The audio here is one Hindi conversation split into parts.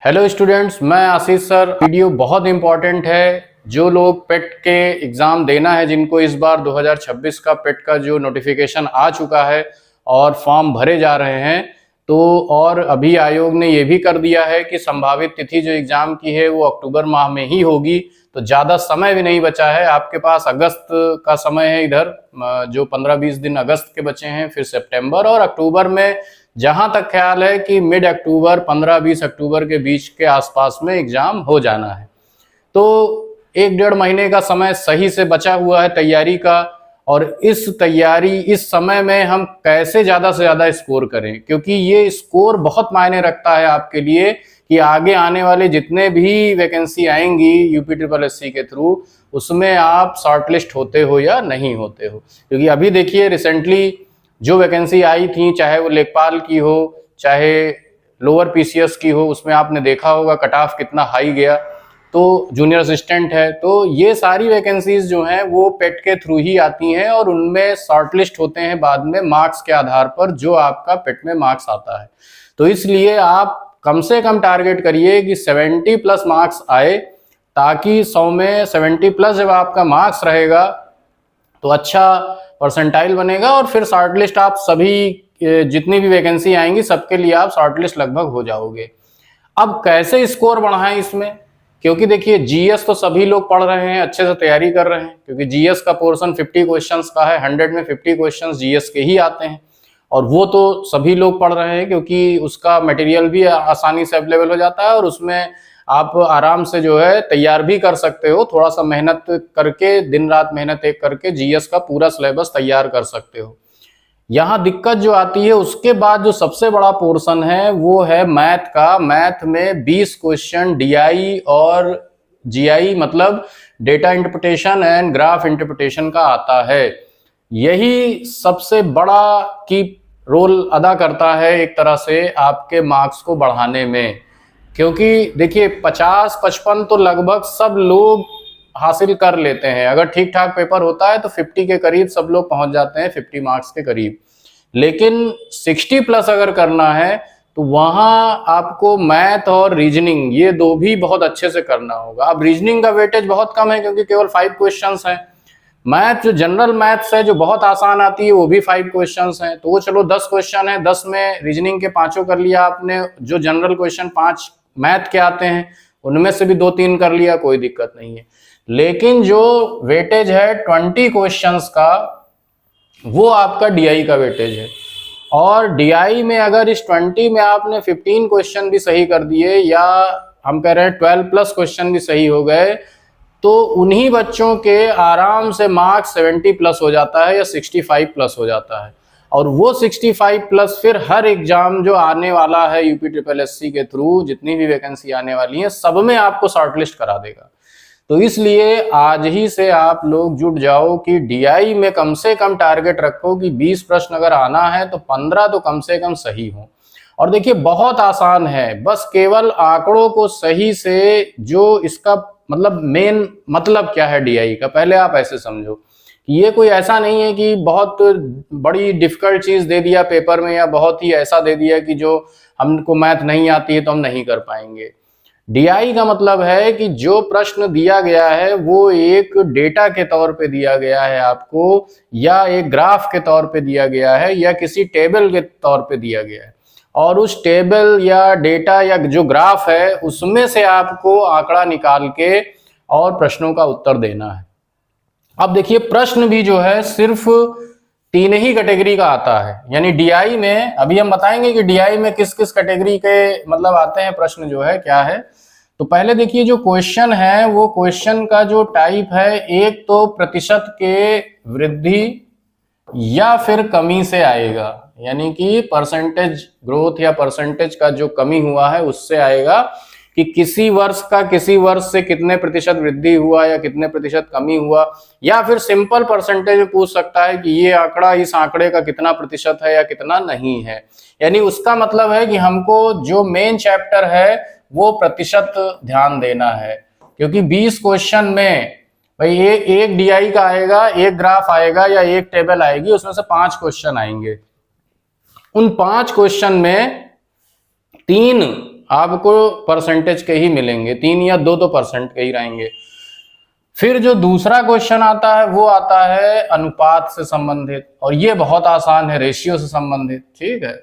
हेलो स्टूडेंट्स, मैं आशीष सर। वीडियो बहुत इंपॉर्टेंट है। जो लोग पेट के एग्ज़ाम देना है, जिनको इस बार 2026 का पेट का जो नोटिफिकेशन आ चुका है और फॉर्म भरे जा रहे हैं, तो और अभी आयोग ने ये भी कर दिया है कि संभावित तिथि जो एग्ज़ाम की है वो अक्टूबर माह में ही होगी। तो ज़्यादा समय भी नहीं बचा है आपके पास। अगस्त का समय है, इधर जो 15-20 दिन अगस्त के बचे हैं, फिर सितंबर और अक्टूबर में जहां तक ख्याल है कि मिड अक्टूबर 15-20 अक्टूबर के बीच के आसपास में एग्जाम हो जाना है। तो 1-1.5 महीने का समय सही से बचा हुआ है तैयारी का। और इस समय में हम कैसे ज़्यादा से ज़्यादा स्कोर करें, क्योंकि ये स्कोर बहुत मायने रखता है आपके लिए कि आगे आने वाले जितने भी वैकेंसी आएंगी UPSSC के थ्रू, उसमें आप शॉर्टलिस्ट होते हो या नहीं होते हो। क्योंकि अभी देखिए रिसेंटली जो वैकेंसी आई थी, चाहे वो लेखपाल की हो चाहे लोअर PCS की हो, उसमें आपने देखा होगा कट ऑफ कितना हाई गया। तो जूनियर असिस्टेंट है, तो ये सारी वैकेंसीज जो हैं वो पेट के थ्रू ही आती हैं और उनमें शॉर्टलिस्ट होते हैं बाद में मार्क्स के आधार पर, जो आपका पेट में मार्क्स आता है। तो इसलिए आप कम से कम टारगेट करिए कि 70+ मार्क्स आए, ताकि 100 में 70+ जब आपका मार्क्स रहेगा तो अच्छा परसेंटाइल बनेगा और फिर शॉर्टलिस्ट आप सभी जितनी भी वैकेंसी आएंगी सबके लिए आप शॉर्टलिस्ट लगभग हो जाओगे। अब कैसे स्कोर बढ़ाएं इसमें, क्योंकि देखिए GS तो सभी लोग पढ़ रहे हैं, अच्छे से तैयारी कर रहे हैं, क्योंकि GS का पोर्शन 50 क्वेश्चंस का है। 100 में 50 क्वेश्चंस GS के ही आते हैं और वो तो सभी लोग पढ़ रहे हैं, क्योंकि उसका मटेरियल भी आसानी से अवेलेबल हो जाता है और उसमें आप आराम से जो है तैयार भी कर सकते हो। थोड़ा सा मेहनत करके, दिन रात मेहनत एक करके GS का पूरा सिलेबस तैयार कर सकते हो। यहाँ दिक्कत जो आती है उसके बाद जो सबसे बड़ा पोर्शन है वो है मैथ का। मैथ में 20 क्वेश्चन DI और GI मतलब data interpretation and graph interpretation का आता है। यही सबसे बड़ा की रोल अदा करता है एक तरह से आपके मार्क्स को बढ़ाने में, क्योंकि देखिए 50-55 तो लगभग सब लोग हासिल कर लेते हैं। अगर ठीक ठाक पेपर होता है तो 50 के करीब सब लोग पहुंच जाते हैं, 50 मार्क्स के करीब। लेकिन 60+ अगर करना है तो वहां आपको मैथ और रीजनिंग, ये दो भी बहुत अच्छे से करना होगा। अब रीजनिंग का वेटेज बहुत कम है, क्योंकि केवल 5 क्वेश्चंस हैं। मैथ जो जनरल मैथ्स है, जो बहुत आसान आती है, वो भी 5 क्वेश्चंस हैं। तो वो चलो 10 क्वेश्चन है, 10 में रीजनिंग के 5 कर लिया आपने। जो जनरल क्वेश्चन 5 मैथ के आते हैं उनमें से भी 2-3 कर लिया, कोई दिक्कत नहीं है। लेकिन जो वेटेज है 20 क्वेश्चंस का, वो आपका DI का वेटेज है। और DI में अगर इस 20 में आपने 15 क्वेश्चन भी सही कर दिए, या हम कह रहे हैं 12+ क्वेश्चन भी सही हो गए, तो उन्हीं बच्चों के आराम से मार्क्स 70+ हो जाता है या 65+ हो जाता है। और वो 65+ फिर हर एग्जाम जो आने वाला है UPSSC के थ्रू, जितनी भी वैकेंसी आने वाली है, सब में आपको शॉर्टलिस्ट करा देगा। तो इसलिए आज ही से आप लोग जुट जाओ कि DI में कम से कम टारगेट रखो कि 20 प्रश्न अगर आना है तो 15 तो कम से कम सही हो। और देखिए बहुत आसान है, बस केवल आंकड़ों को सही से, जो इसका मतलब मेन मतलब क्या है DI का, पहले आप ऐसे समझो कि ये कोई ऐसा नहीं है कि बहुत बड़ी डिफिकल्ट चीज दे दिया पेपर में, या बहुत ही ऐसा दे दिया कि जो हमको मैथ नहीं आती है तो हम नहीं कर पाएंगे। DI का मतलब है कि जो प्रश्न दिया गया है वो एक डेटा के तौर पे दिया गया है आपको, या एक ग्राफ के तौर पे दिया गया है, या किसी टेबल के तौर पे दिया गया है, और उस टेबल या डेटा या जो ग्राफ है उसमें से आपको आंकड़ा निकाल के और प्रश्नों का उत्तर देना है। अब देखिए प्रश्न भी जो है सिर्फ 3 ही कैटेगरी का आता है। यानी DI में, अभी हम बताएंगे कि DI में किस किस कैटेगरी के मतलब आते हैं प्रश्न, जो है क्या है। तो पहले देखिए जो क्वेश्चन है, वो क्वेश्चन का जो टाइप है, एक तो प्रतिशत के वृद्धि या फिर कमी से आएगा, यानी कि परसेंटेज ग्रोथ या परसेंटेज का जो कमी हुआ है उससे आएगा कि किसी वर्ष का किसी वर्ष से कितने प्रतिशत वृद्धि हुआ या कितने प्रतिशत कमी हुआ। या फिर सिंपल परसेंटेज में पूछ सकता है कि ये आंकड़ा इस आंकड़े का कितना प्रतिशत है या कितना नहीं है। यानी उसका मतलब है कि हमको जो मेन चैप्टर है वो प्रतिशत ध्यान देना है, क्योंकि 20 क्वेश्चन में भाई एक DI का आएगा, एक ग्राफ आएगा या एक टेबल आएगी, उसमें से 5 क्वेश्चन आएंगे। उन 5 क्वेश्चन में 3 आपको परसेंटेज के ही मिलेंगे, 3 या 2% के ही रहेंगे। फिर जो दूसरा क्वेश्चन आता है वो आता है अनुपात से संबंधित, और ये बहुत आसान है, रेशियो से संबंधित, ठीक है।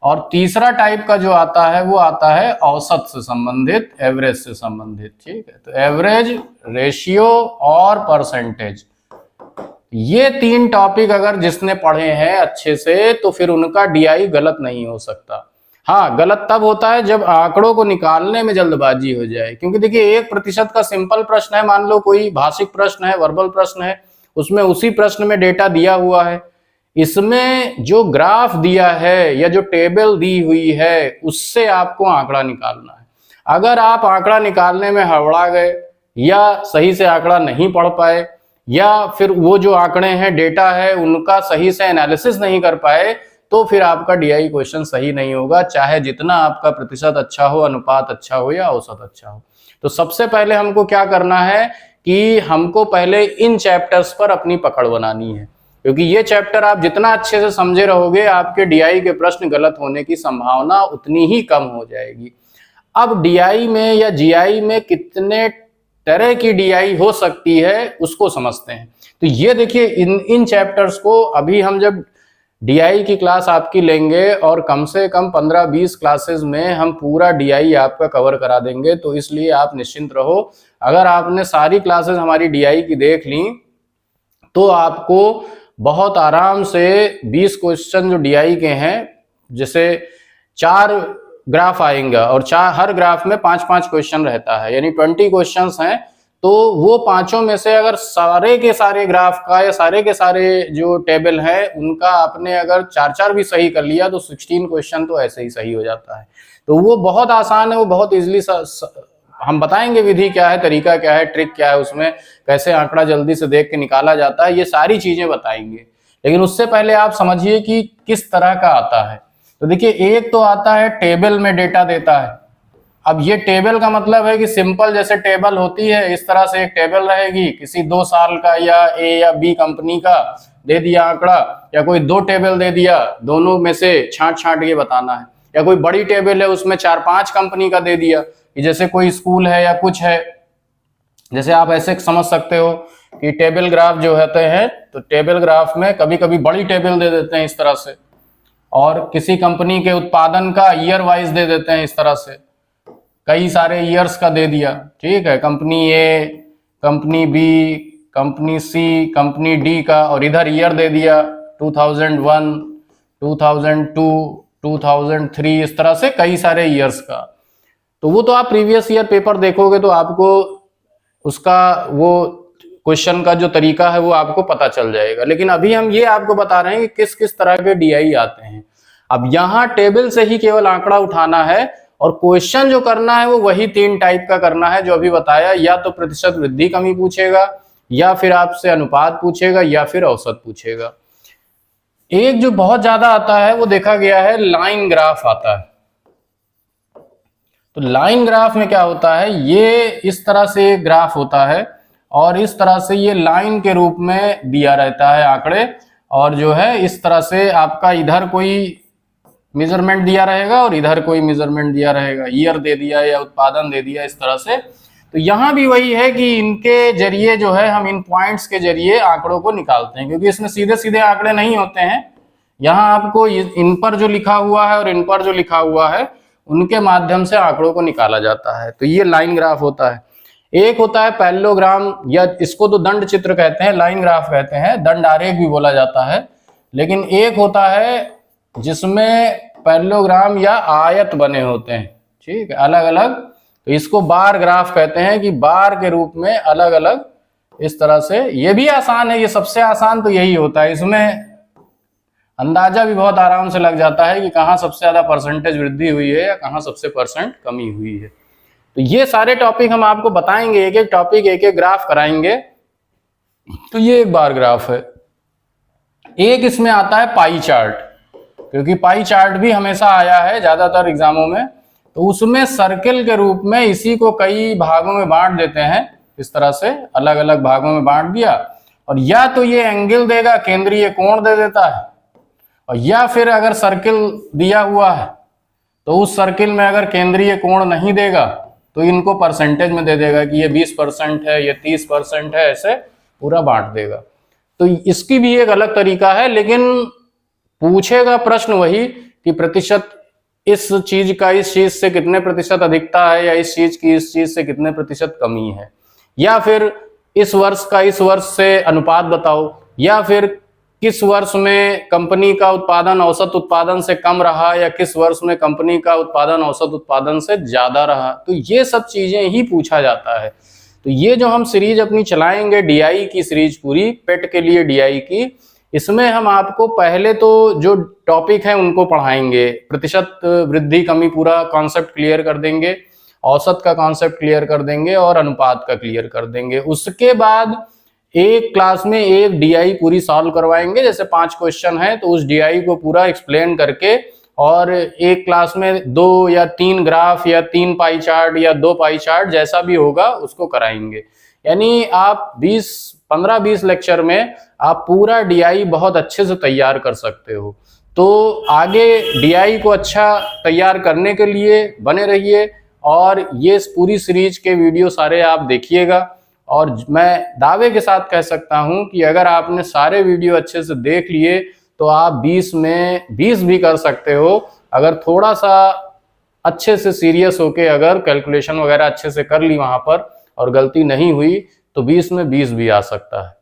और तीसरा टाइप का जो आता है वो आता है औसत से संबंधित, एवरेज से संबंधित, ठीक है। तो एवरेज, रेशियो और परसेंटेज, ये 3 टॉपिक अगर जिसने पढ़े हैं अच्छे से तो फिर उनका डीआई गलत नहीं हो सकता। हाँ, गलत तब होता है जब आंकड़ों को निकालने में जल्दबाजी हो जाए, क्योंकि देखिए 1% का सिंपल प्रश्न है, मान लो कोई भाषिक प्रश्न है, वर्बल प्रश्न है, उसमें उसी प्रश्न में डेटा दिया हुआ है, इसमें जो ग्राफ दिया है या जो टेबल दी हुई है उससे आपको आंकड़ा निकालना है। अगर आप आंकड़ा निकालने में हड़बड़ा गए या सही से आंकड़ा नहीं पढ़ पाए या फिर वो जो आंकड़े हैं, डेटा है, उनका सही से एनालिसिस नहीं कर पाए, तो फिर आपका डीआई क्वेश्चन सही नहीं होगा, चाहे जितना आपका प्रतिशत अच्छा हो, अनुपात अच्छा हो या औसत अच्छा हो। तो सबसे पहले हमको क्या करना है कि हमको पहले इन चैप्टर्स पर अपनी पकड़ बनानी है, क्योंकि ये चैप्टर आप जितना अच्छे से समझे रहोगे आपके डीआई के प्रश्न गलत होने की संभावना उतनी ही कम हो जाएगी। अब डीआई में या जीआई में कितने तरह की डीआई हो सकती है उसको समझते हैं। तो ये देखिए इन चैप्टर्स को अभी हम जब डीआई की क्लास आपकी लेंगे और कम से कम 15-20 क्लासेस में हम पूरा डीआई आपका कवर करा देंगे, तो इसलिए आप निश्चिंत रहो। अगर आपने सारी क्लासेस हमारी डीआई की देख ली तो आपको बहुत आराम से 20 क्वेश्चन जो डीआई के हैं, जैसे 4 ग्राफ आएंगे और हर ग्राफ में 5-5 क्वेश्चन रहता है, यानी 20 क्वेश्चंस हैं। तो वो पांचों में से अगर सारे के सारे ग्राफ का या सारे के सारे जो टेबल है उनका आपने अगर 4-4 भी सही कर लिया तो 16 क्वेश्चन तो ऐसे ही सही हो जाता है। तो वो बहुत आसान है, वो बहुत इजीली हम बताएंगे विधि क्या है, तरीका क्या है, ट्रिक क्या है, उसमें कैसे आंकड़ा जल्दी से देख के निकाला जाता है, ये सारी चीजें बताएंगे। लेकिन उससे पहले आप समझिए कि किस तरह का आता है। तो देखिए एक तो आता है टेबल में डेटा देता है। अब ये टेबल का मतलब है कि सिंपल जैसे टेबल होती है इस तरह से एक टेबल रहेगी, किसी 2 साल का या ए या बी कंपनी का दे दिया आंकड़ा, या कोई 2 टेबल दे दिया, दोनों में से छांट के बताना है, या कोई बड़ी टेबल है उसमें 4-5 कंपनी का दे दिया, कि जैसे कोई स्कूल है या कुछ है। जैसे आप ऐसे समझ सकते हो कि टेबल ग्राफ जो होते हैं, तो टेबल ग्राफ में कभी कभी बड़ी टेबल दे देते हैं इस तरह से, और किसी कंपनी के उत्पादन का ईयर वाइज दे देते हैं इस तरह से, कई सारे ईयर्स का दे दिया, ठीक है, कंपनी ए, कंपनी बी, कंपनी सी, कंपनी डी का, और इधर ईयर दे दिया 2001, 2002, 2003, इस तरह से कई सारे ईयर्स का। तो वो तो आप प्रीवियस ईयर पेपर देखोगे तो आपको उसका वो क्वेश्चन का जो तरीका है वो आपको पता चल जाएगा। लेकिन अभी हम ये आपको बता रहे हैं कि किस किस तरह के डीआई आते हैं। अब यहाँ टेबल से ही केवल आंकड़ा उठाना है और क्वेश्चन जो करना है वो वही 3 टाइप का करना है जो अभी बताया, या तो प्रतिशत वृद्धि कमी पूछेगा, या फिर आपसे अनुपात पूछेगा, या फिर औसत पूछेगा। एक जो बहुत ज्यादा आता है वो देखा गया है लाइन ग्राफ आता है। तो लाइन ग्राफ में क्या होता है, ये इस तरह से एक ग्राफ होता है और इस तरह से ये लाइन के रूप में दिया रहता है आंकड़े, और जो है इस तरह से आपका इधर कोई मेजरमेंट दिया रहेगा और इधर कोई मेजरमेंट दिया रहेगा, ईयर दे दिया या उत्पादन दे दिया इस तरह से। तो यहाँ भी वही है कि इनके जरिए जो है हम इन पॉइंट्स के जरिए आंकड़ों को निकालते हैं, क्योंकि इसमें सीधे सीधे आंकड़े नहीं होते हैं। यहाँ आपको इन पर जो लिखा हुआ है और इन पर जो लिखा हुआ है उनके माध्यम से आंकड़ों को निकाला जाता है। तो ये लाइन ग्राफ होता है। एक होता है पैरेललोग्राम, या इसको तो दंड चित्र कहते हैं, लाइन ग्राफ कहते हैं, दंड आरेख भी बोला जाता है। लेकिन एक होता है जिसमें पैरेललोग्राम या आयत बने होते हैं, ठीक है, अलग अलग। तो इसको बार ग्राफ कहते हैं, कि बार के रूप में अलग अलग इस तरह से। ये भी आसान है, ये सबसे आसान तो यही होता है। इसमें अंदाजा भी बहुत आराम से लग जाता है कि कहाँ सबसे ज्यादा परसेंटेज वृद्धि हुई है या कहाँ सबसे परसेंट कमी हुई है। तो ये सारे टॉपिक हम आपको बताएंगे, एक एक टॉपिक एक एक ग्राफ कराएंगे। तो ये एक बार ग्राफ है। एक इसमें आता है पाई चार्ट, क्योंकि पाई चार्ट भी हमेशा आया है ज्यादातर एग्जामों में। तो उसमें सर्किल के रूप में इसी को कई भागों में बांट देते हैं, इस तरह से अलग अलग भागों में बांट दिया, और या तो ये एंगल देगा, केंद्रीय कोण दे देता है, और या फिर अगर सर्किल दिया हुआ है तो उस सर्किल में अगर केंद्रीय कोण नहीं देगा तो इनको परसेंटेज में दे देगा कि ये 20% है, ये 30% है, ऐसे पूरा बांट देगा। तो इसकी भी एक अलग तरीका है, लेकिन पूछेगा प्रश्न वही कि प्रतिशत इस चीज का इस चीज से कितने प्रतिशत अधिकता है, या इस चीज की इस चीज से कितने प्रतिशत कमी है, या फिर इस वर्ष का इस वर्ष से अनुपात बताओ, या फिर किस वर्ष में कंपनी का उत्पादन औसत उत्पादन से कम रहा, या किस वर्ष में कंपनी का उत्पादन औसत उत्पादन से ज्यादा रहा। तो ये सब चीजें ही पूछा जाता है। तो ये जो हम सीरीज अपनी चलाएंगे डीआई की सीरीज, पूरी पेट के लिए डीआई की, इसमें हम आपको पहले तो जो टॉपिक है उनको पढ़ाएंगे, प्रतिशत वृद्धि कमी पूरा कॉन्सेप्ट क्लियर कर देंगे, औसत का कॉन्सेप्ट क्लियर कर देंगे और अनुपात का क्लियर कर देंगे। उसके बाद एक क्लास में एक डीआई पूरी सॉल्व करवाएंगे, जैसे 5 क्वेश्चन है तो उस डीआई को पूरा एक्सप्लेन करके, और एक क्लास में 2 या 3 ग्राफ या 3 पाई चार्ट या 2 पाई चार्ट जैसा भी होगा उसको कराएंगे। यानी आप 15-20 लेक्चर में आप पूरा डीआई बहुत अच्छे से तैयार कर सकते हो। तो आगे डीआई को अच्छा तैयार करने के लिए बने रहिए, और ये पूरी सीरीज के वीडियो सारे आप देखिएगा। और मैं दावे के साथ कह सकता हूं कि अगर आपने सारे वीडियो अच्छे से देख लिए तो आप 20 में 20 भी कर सकते हो। अगर थोड़ा सा अच्छे से सीरियस होके अगर कैलकुलेशन वगैरह अच्छे से कर ली वहां पर और गलती नहीं हुई तो 20 में 20 भी आ सकता है।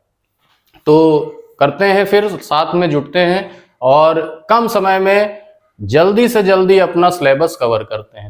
तो करते हैं, फिर साथ में जुटते हैं और कम समय में जल्दी से जल्दी अपना सिलेबस कवर करते हैं।